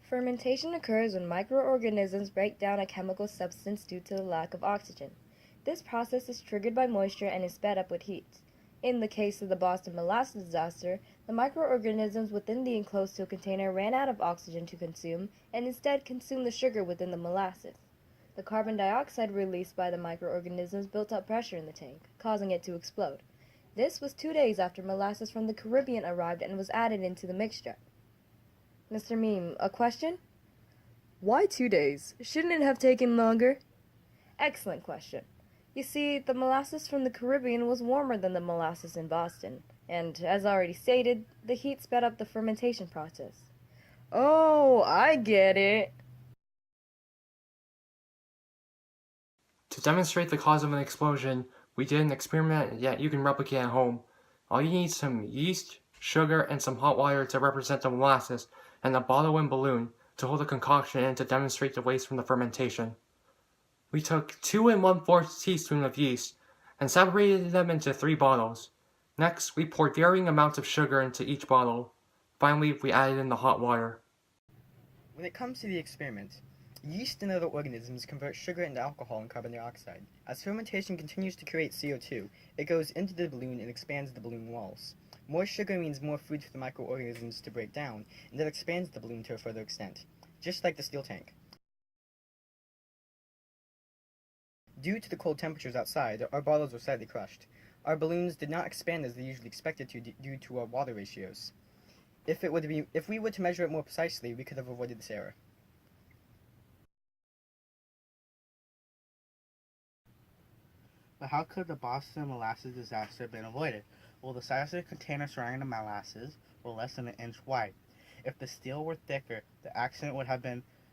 Fermentation occurs when microorganisms break down a chemical substance due to the lack of oxygen. This process is triggered by moisture and is sped up with heat. In the case of the Boston molasses disaster, the microorganisms within the enclosed steel container ran out of oxygen to consume and instead consumed the sugar within the molasses. The carbon dioxide released by the microorganisms built up pressure in the tank, causing it to explode. This was 2 days after molasses from the Caribbean arrived and was added into the mixture. Mr. Meme, a question? Why 2 days? Shouldn't it have taken longer? Excellent question. You see, the molasses from the Caribbean was warmer than the molasses in Boston, and, as already stated, the heat sped up the fermentation process. Oh, I get it. To demonstrate the cause of an explosion, we did an experiment that you can replicate at home. All you need is some yeast, sugar, and some hot water to represent the molasses, and a bottle and balloon to hold the concoction in to demonstrate the waste from the fermentation. We took 2 1/4 teaspoons of yeast and separated them into 3 bottles. Next, we poured varying amounts of sugar into each bottle. Finally, we added in the hot water. When it comes to the experiment, yeast and other organisms convert sugar into alcohol and carbon dioxide. As fermentation continues to create CO2, it goes into the balloon and expands the balloon walls. More sugar means more food for the microorganisms to break down, and that expands the balloon to a further extent, just like the steel tank. Due to the cold temperatures outside, our bottles were slightly crushed. Our balloons did not expand as they usually expected to due to our water ratios. If we were to measure it more precisely, we could have avoided this error. But how could the Boston molasses disaster have been avoided? Well, the size of the container surrounding the molasses were less than 1 inch wide. If the steel were thicker, the accident would have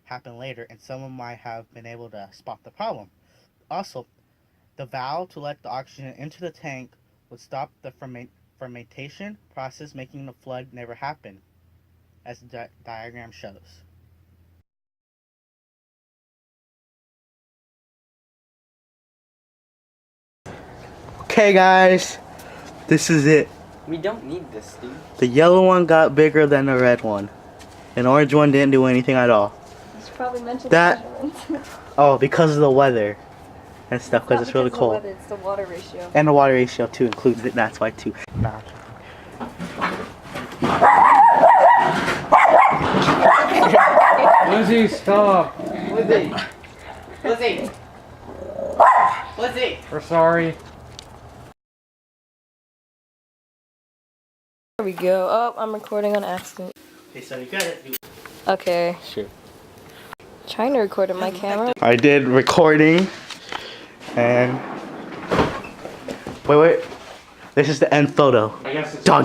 happened later, and someone might have been able to spot the problem. Also, the valve to let the oxygen into the tank would stop the fermentation process, making the flood never happen, as the diagram shows. Okay guys, this is it. We don't need this, dude. The yellow one got bigger than the red one. And the orange one didn't do anything at all. It's probably mental measurement. Oh, because of the weather and stuff, because it's really cold. Weather, it's the water ratio. And the water ratio too includes it, that's why too. Nah. Lizzie, stop! Lizzie! Lizzie! Lizzie! We're sorry. There we go. Oh, I'm recording on accident. Hey, so you got it. Okay. Sure. Trying to record on my camera. I did recording, and wait. This is the end photo. I guess it's Dog.